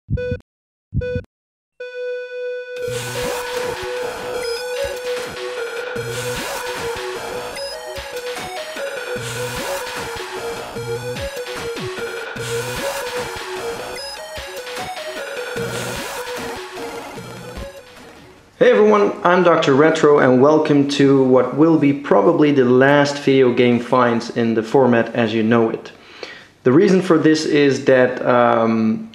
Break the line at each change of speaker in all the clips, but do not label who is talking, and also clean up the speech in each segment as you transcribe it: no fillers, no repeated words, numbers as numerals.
Hey everyone, I'm Dr. Retro and welcome to what will be probably the last video game finds in the format as you know it. The reason for this is that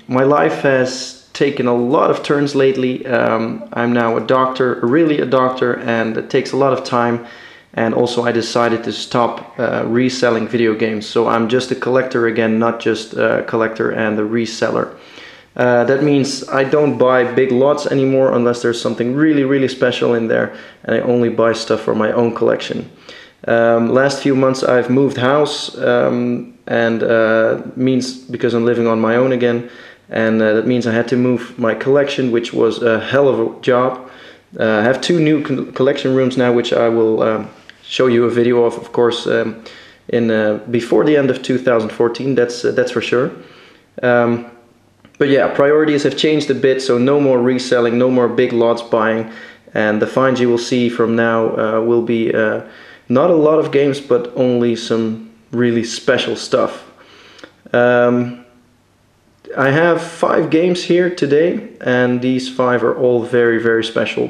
my life has taken a lot of turns lately. I'm now a doctor, really a doctor, and it takes a lot of time, and also I decided to stop reselling video games. So I'm just a collector again, not just a collector and a reseller. That means I don't buy big lots anymore unless there's something really special in there, and I only buy stuff for my own collection. Last few months I've moved house, and means because I'm living on my own again, and that means I had to move my collection, which was a hell of a job. I have two new collection rooms now, which I will show you a video of course, before the end of 2014. That's for sure. But yeah, priorities have changed a bit, so no more reselling, no more big lots buying, and the finds you will see from now will be not a lot of games, but only some really special stuff. I have 5 games here today, and these 5 are all very special.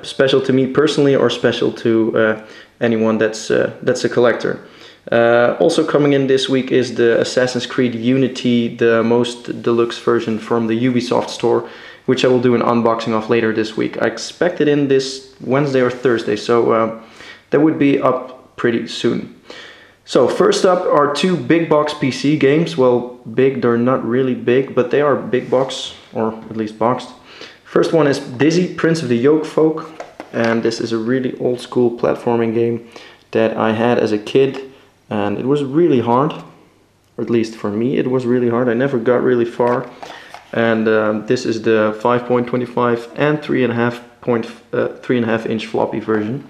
Special to me personally, or special to anyone that's a collector. Also coming in this week is the Assassin's Creed Unity, the most deluxe version from the Ubisoft store, which I will do an unboxing of later this week. I expect it in this Wednesday or Thursday, so that would be up pretty soon. So first up are 2 big box PC games. Well, big, they're not really big, but they are big box, or at least boxed. First one is Dizzy, Prince of the Yoke Folk, and this is a really old school platforming game that I had as a kid. And it was really hard, or at least for me it was really hard. I never got really far. And this is the 5.25 and 3.5 inch floppy version.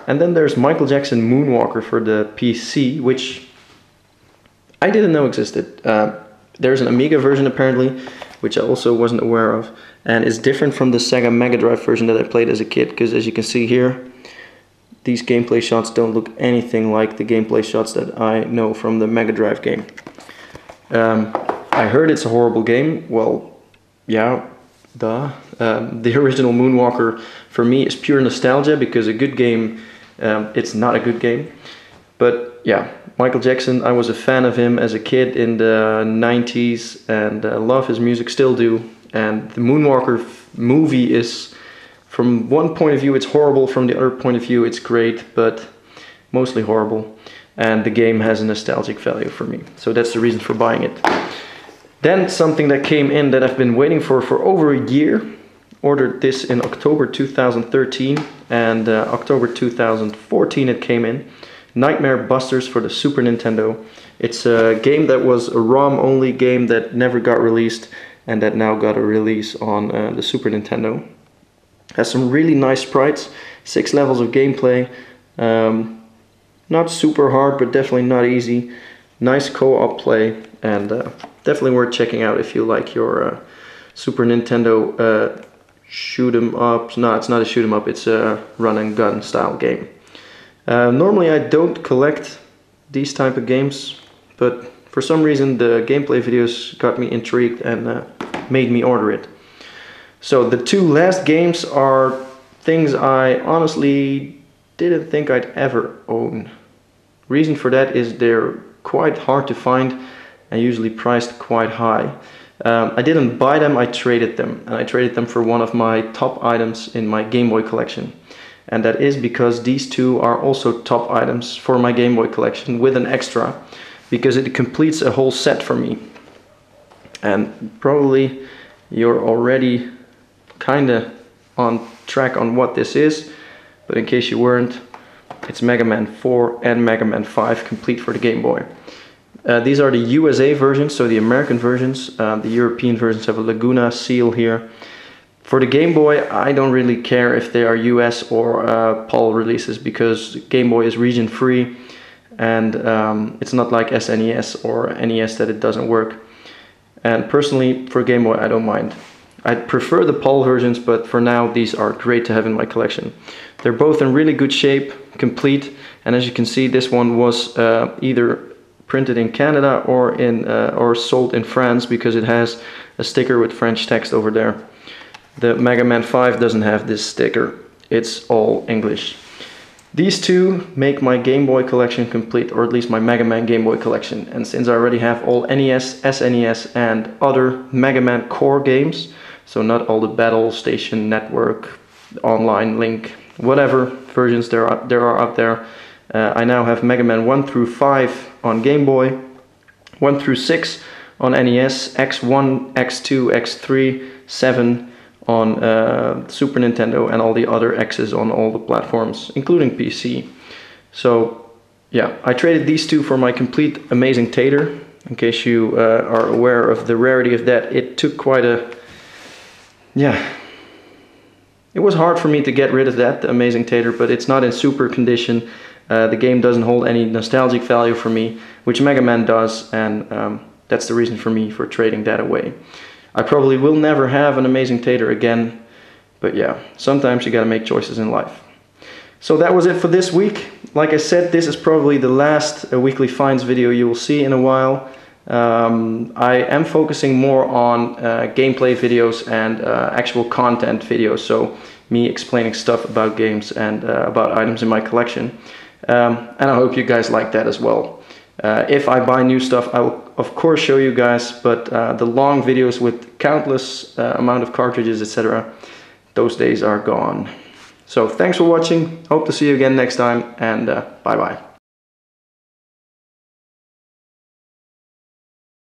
And then there's Michael Jackson Moonwalker for the PC, which I didn't know existed. There's an Amiga version apparently, which I also wasn't aware of, and it's different from the Sega Mega Drive version that I played as a kid, because as you can see here, these gameplay shots don't look anything like the gameplay shots that I know from the Mega Drive game. I heard it's a horrible game. Well, yeah, duh. The original Moonwalker for me is pure nostalgia, because a good game, it's not a good game. But yeah, Michael Jackson, I was a fan of him as a kid in the 90s, and love his music, still do. And the Moonwalker movie is, from one point of view it's horrible, from the other point of view it's great, but mostly horrible. And the game has a nostalgic value for me, so that's the reason for buying it. Then something that came in that I've been waiting for over a year. Ordered this in October 2013, and October 2014 it came in. Nightmare Busters for the Super Nintendo. It's a game that was a ROM only game that never got released, and that now got a release on the Super Nintendo. Has some really nice sprites, 6 levels of gameplay, not super hard, but definitely not easy. Nice co-op play, and definitely worth checking out if you like your Super Nintendo shoot 'em up. No, it's not a shoot 'em up, it's a run and gun style game. Normally I don't collect these type of games, but for some reason the gameplay videos got me intrigued and made me order it. So the 2 last games are things I honestly didn't think I'd ever own. Reason for that is they're quite hard to find and usually priced quite high. I didn't buy them, I traded them. And I traded them for one of my top items in my Game Boy collection. And that is because these 2 are also top items for my Game Boy collection with an extra, because it completes a whole set for me. And probably you're already kinda on track on what this is, but in case you weren't, it's Mega Man 4 and Mega Man 5 complete for the Game Boy. These are the USA versions, so the American versions. The European versions have a Laguna seal here. For the Game Boy, I don't really care if they are US or PAL releases, because Game Boy is region free, and it's not like SNES or NES that it doesn't work. and personally for Game Boy I don't mind. I prefer the PAL versions, but for now these are great to have in my collection. They're both in really good shape, complete, and as you can see, this one was either printed in Canada or sold in France, because it has a sticker with French text over there. The Mega Man 5 doesn't have this sticker, it's all English. These two make my Game Boy collection complete, or at least my Mega Man Game Boy collection. And since I already have all NES, SNES and other Mega Man core games, so not all the Battle Station Network, Online Link, whatever versions there are out there, I now have Mega Man 1 through 5 on Game Boy, 1 through 6 on NES, X1, X2, X3, 7 on Super Nintendo, and all the other X's on all the platforms, including PC. So yeah, I traded these two for my complete Amazing Tater. In case you are aware of the rarity of that, it took quite a... yeah, it was hard for me to get rid of that, the Amazing Tater, but it's not in super condition. The game doesn't hold any nostalgic value for me, which Mega Man does, and that's the reason for me for trading that away. I probably will never have an Amazing Tater again, but yeah, sometimes you gotta make choices in life. So that was it for this week. Like I said, this is probably the last weekly finds video you will see in a while. I am focusing more on gameplay videos and actual content videos, so me explaining stuff about games and about items in my collection. And I hope you guys like that as well. If I buy new stuff, I will of course show you guys, but the long videos with countless amount of cartridges, etc., those days are gone. So thanks for watching, hope to see you again next time, and bye bye.